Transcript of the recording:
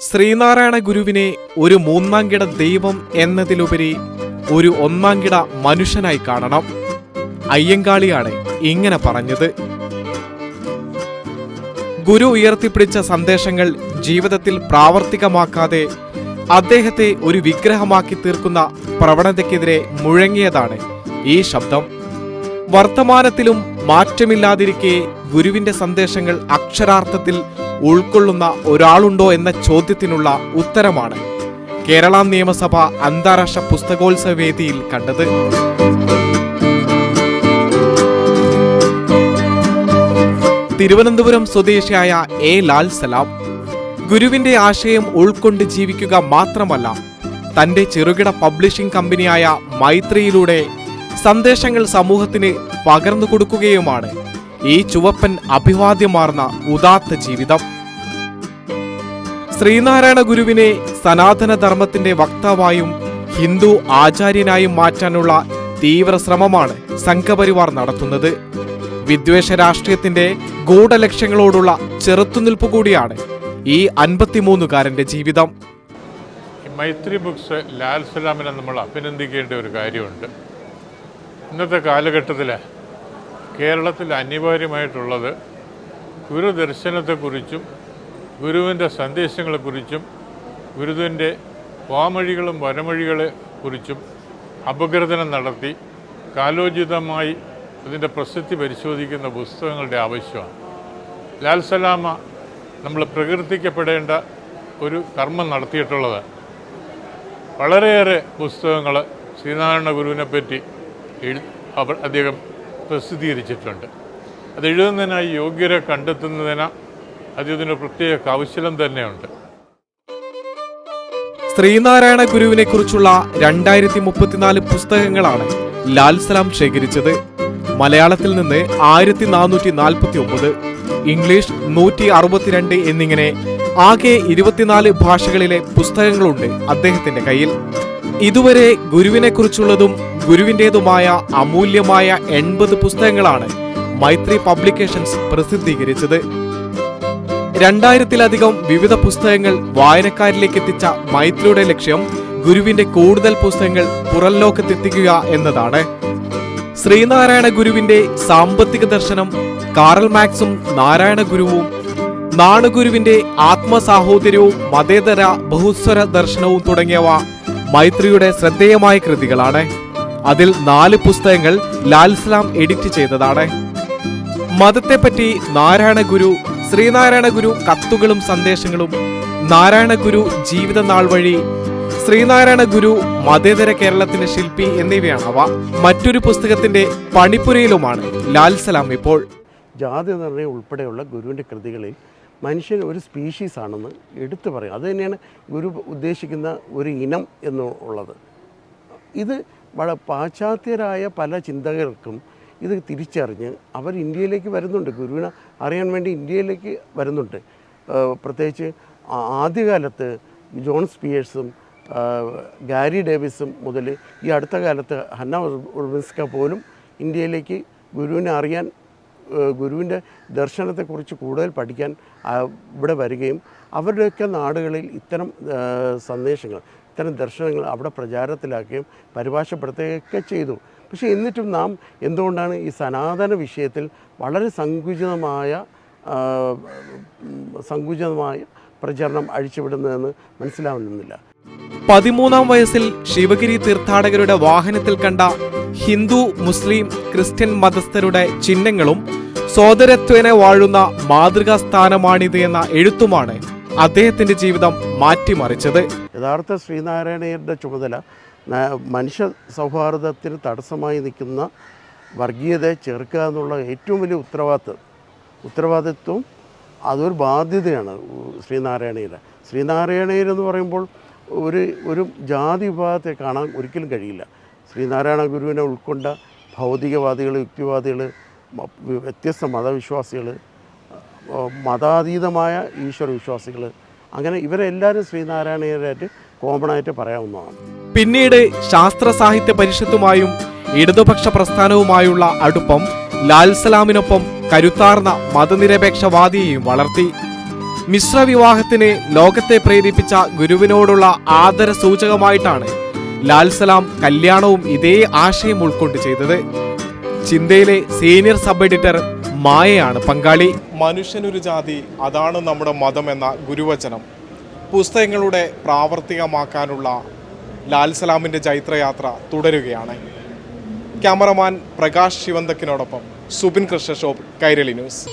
ശ്രീനാരായണ ഗുരുവിനെ ഒരു മൂന്നാംകിട ദൈവം എന്നതിലുപരി ഒരു ഒന്നാംകിട മനുഷ്യനായി കാണണം. അയ്യങ്കാളിയാണ് ഇങ്ങനെ പറഞ്ഞത്. ഗുരു ഉയർത്തിപ്പിടിച്ച സന്ദേശങ്ങൾ ജീവിതത്തിൽ പ്രാവർത്തികമാക്കാതെ അദ്ദേഹത്തെ ഒരു വിഗ്രഹമാക്കി തീർക്കുന്ന പ്രവണതയ്ക്കെതിരെ മുഴങ്ങിയതാണ് ഈ ശബ്ദം. വർത്തമാനത്തിലും മാറ്റമില്ലാതിരിക്കെ ഗുരുവിന്റെ സന്ദേശങ്ങൾ അക്ഷരാർത്ഥത്തിൽ ഉൾക്കൊള്ളുന്ന ഒരാളുണ്ടോ എന്ന ചോദ്യത്തിനുള്ള ഉത്തരമാണ് കേരള നിയമസഭ അന്താരാഷ്ട്ര പുസ്തകോത്സവ വേദിയിൽ കണ്ടത്. തിരുവനന്തപുരം സ്വദേശിയായ എ ലാൽ സലാം ഗുരുവിന്റെ ആശയം ഉൾക്കൊണ്ട് ജീവിക്കുക മാത്രമല്ല, തന്റെ ചെറുകിട പബ്ലിഷിംഗ് കമ്പനിയായ മൈത്രിയിലൂടെ സന്ദേശങ്ങൾ സമൂഹത്തിന് പകർന്നു കൊടുക്കുകയുമാണ് ഈ ചുവപ്പൻ അഭിവാദ്യമാർന്ന ഉദാത്ത ജീവിതം. ശ്രീനാരായണ ഗുരുവിനെ സനാതന ധർമ്മത്തിന്റെ വക്താവായും ഹിന്ദു ആചാര്യനായും മാറ്റാനുള്ള തീവ്ര ശ്രമമാണ് സംഘപരിവാർ നടത്തുന്നത്. വിദ്വേഷ രാഷ്ട്രീയത്തിന്റെ ഗൂഢലക്ഷ്യങ്ങളോടുള്ള ചെറുത്തുനിൽപ്പ് കൂടിയാണ് ഈ 53-കാരന്റെ ജീവിതം. മൈത്രി ബുക്സ് ലാൽ സലാമിനെ നമ്മൾ അഭിനന്ദിക്കേണ്ട ഒരു കാര്യമുണ്ട്. ഇന്നത്തെ കാലഘട്ടത്തിൽ കേരളത്തിൽ അനിവാര്യമായിട്ടുള്ളത് ഗുരുദർശനത്തെക്കുറിച്ചും ഗുരുവിൻ്റെ സന്ദേശങ്ങളെക്കുറിച്ചും ഗുരുവിൻ്റെ വാമൊഴികളും വരമൊഴികളെ കുറിച്ചും അപഗ്രഥനം നടത്തി കാലോചിതമായി ഇതിൻ്റെ പ്രസക്തി പരിശോധിക്കുന്ന പുസ്തകങ്ങളുടെ ആവശ്യമാണ്. ലാൽ സലാമ നമ്മൾ പ്രകീർത്തിക്കപ്പെടേണ്ട ഒരു കർമ്മം നടത്തിയിട്ടുള്ളത്. വളരെയേറെ പുസ്തകങ്ങൾ ശ്രീനാരായണ ഗുരുവിനെപ്പറ്റി അദ്ദേഹം പ്രസിദ്ധീകരിച്ചിട്ടുണ്ട്. അത് എഴുതുന്നതിനായി യോഗ്യരെ കണ്ടെത്തുന്നതിന് അതിന് പ്രത്യേക കൗശലം തന്നെയുണ്ട്. ശ്രീനാരായണ ഗുരുവിനെ കുറിച്ചുള്ള 2034 പുസ്തകങ്ങളാണ് ലാൽ സലാം ശേഖരിച്ചത്. മലയാളത്തിൽ നിന്ന് 1449, ഇംഗ്ലീഷ് 162 എന്നിങ്ങനെ ആകെ 24 ഭാഷകളിലെ പുസ്തകങ്ങളുണ്ട് അദ്ദേഹത്തിന്റെ കയ്യിൽ. ഇതുവരെ ഗുരുവിനെ കുറിച്ചുള്ളതും ഗുരുവിന്റേതുമായ അമൂല്യമായ 80 പുസ്തകങ്ങളാണ് മൈത്രി പബ്ലിക്കേഷൻസ് പ്രസിദ്ധീകരിച്ചത്. 2000-ലധികം വിവിധ പുസ്തകങ്ങൾ വായനക്കാരിലേക്ക് എത്തിച്ച മൈത്രിയുടെ ലക്ഷ്യം ഗുരുവിന്റെ കൂടുതൽ പുസ്തകങ്ങൾ പുറം ലോകത്തെത്തിക്കുക എന്നതാണ്. ശ്രീനാരായണ ഗുരുവിന്റെ സാമ്പത്തിക ദർശനം, കാറൽ മാക്സും നാരായണ ഗുരുവും, നാണുഗുരുവിന്റെ ആത്മസാഹോദര്യവും മതേതര ബഹുസ്വര ദർശനവും തുടങ്ങിയവ മൈത്രിയുടെ ശ്രദ്ധേയമായ കൃതികളാണ്. അതിൽ 4 പുസ്തകങ്ങൾ ലാൽ സലാം എഡിറ്റ് ചെയ്തതാണ്. മതത്തെപ്പറ്റി നാരായണ ഗുരു, ശ്രീനാരായണ ഗുരു കത്തുകളും സന്ദേശങ്ങളും, നാരായണ ഗുരു ജീവിത നാൾ വഴി, ശ്രീനാരായണ ഗുരു മതേതര കേരളത്തിന്റെ ശില്പി എന്നിവയാണവ. മറ്റൊരു പുസ്തകത്തിന്റെ പണിപ്പുരയിലുമാണ് ലാൽ സലാം ഇപ്പോൾ. ജാതി നിർണ്ണയം ഉൾപ്പെടെയുള്ള ഗുരുവിൻ്റെ കൃതികളിൽ മനുഷ്യൻ ഒരു സ്പീഷീസ് ആണെന്ന് എടുത്തു പറയും. അത് തന്നെയാണ് ഗുരു ഉദ്ദേശിക്കുന്ന ഒരു ഇനം എന്നുള്ളത്. ഇത് പാശ്ചാത്യരായ പല ചിന്തകർക്കും ഇത് തിരിച്ചറിഞ്ഞ് അവർ ഇന്ത്യയിലേക്ക് വരുന്നുണ്ട്. ഗുരുവിനെ അറിയാൻ വേണ്ടി ഇന്ത്യയിലേക്ക് വരുന്നുണ്ട്. പ്രത്യേകിച്ച് ആദ്യകാലത്ത് ജോൺ സ്പിയേഴ്സും ഗാരി ഡേവിസും മുതൽ ഈ അടുത്ത കാലത്ത് ഹന്ന ഉർബിൻസ്ക പോലും ഇന്ത്യയിലേക്ക് ഗുരുവിനെ അറിയാൻ, ഗുരുവിൻ്റെ ദർശനത്തെക്കുറിച്ച് കൂടുതൽ പഠിക്കാൻ ഇവിടെ വരികയും അവരുടെയൊക്കെ നാടുകളിൽ ഇത്തരം സന്ദേശങ്ങൾ, ഇത്തരം ദർശനങ്ങൾ അവിടെ പ്രചാരത്തിലാക്കുകയും പരിഭാഷപ്പെടുത്തുകയൊക്കെ ചെയ്തു. പക്ഷേ എന്നിട്ടും നാം എന്തുകൊണ്ടാണ് ഈ സനാതന വിഷയത്തിൽ വളരെ സങ്കുചിതമായ പ്രചരണം അഴിച്ചുവിടുന്നതെന്ന് മനസ്സിലാവുന്നില്ല. 13-ാം വയസ്സിൽ ശിവഗിരി തീർത്ഥാടകരുടെ വാഹനത്തിൽ കണ്ട ഹിന്ദു, മുസ്ലിം, ക്രിസ്ത്യൻ മതസ്ഥരുടെ ചിഹ്നങ്ങളും സോദരത്വേന വാഴുന്ന മാതൃകാ സ്ഥാനമാണിത് എന്ന എഴുത്തുമാണ് അദ്ദേഹത്തിന്റെ ജീവിതം മാറ്റിമറിച്ചത്. യഥാർത്ഥ ശ്രീനാരായണീയരുടെ ചുമതല മനുഷ്യ സൗഹാർദ്ദത്തിന് തടസ്സമായി നിൽക്കുന്ന വർഗീയതയെ ചെറുക്കുക എന്നുള്ള ഏറ്റവും വലിയ ഉത്തരവാദിത്വം അതൊരു ബാധ്യതയാണ് ശ്രീനാരായണീയർ. ശ്രീനാരായണീയരെന്ന് പറയുമ്പോൾ ഒരു ജാതി വിഭാഗത്തെ കാണാൻ ഒരിക്കലും കഴിയില്ല. ശ്രീനാരായണ ഗുരുവിനെ ഉൾക്കൊണ്ട ഭൗതികവാദികൾ, യുക്തിവാദികൾ, വ്യത്യസ്ത മതവിശ്വാസികൾ, മതാതീതമായ ഈശ്വരവിശ്വാസികൾ, അങ്ങനെ ഇവരെല്ലാവരും ശ്രീനാരായണീയരായിട്ട് കോമൺ ആയിട്ട് പറയാവുന്നതാണ്. പിന്നീട് ശാസ്ത്ര സാഹിത്യ പരിഷത്തുമായും ഇടതുപക്ഷ പ്രസ്ഥാനവുമായുള്ള അടുപ്പം ലാൽ സലാമിനൊപ്പം കരുത്താർന്ന മതനിരപേക്ഷവാദിയെയും വളർത്തി. മിശ്രവിവാഹത്തിന് ലോകത്തെ പ്രേരിപ്പിച്ച ഗുരുവിനോടുള്ള ആദര സൂചകമായിട്ടാണ് ലാൽ സലാം കല്യാണവും ഇതേ ആശയം ഉൾക്കൊണ്ട് ചെയ്തത്. ചിന്തയിലെ സീനിയർ സബ് എഡിറ്റർ മായയാണ് പങ്കാളി. മനുഷ്യനൊരു ജാതി, അതാണ് നമ്മുടെ മതം എന്ന ഗുരുവചനം പുസ്തകങ്ങളുടെ പ്രാവർത്തികമാക്കാനുള്ള ലാൽ സലാമിൻ്റെ ജൈത്രയാത്ര തുടരുകയാണ്. ക്യാമറമാൻ പ്രകാശ് ശിവന്തക്കിനോടൊപ്പം സുബിൻ കൃഷ്ണ ഷോപ്പ്, കൈരളി ന്യൂസ്.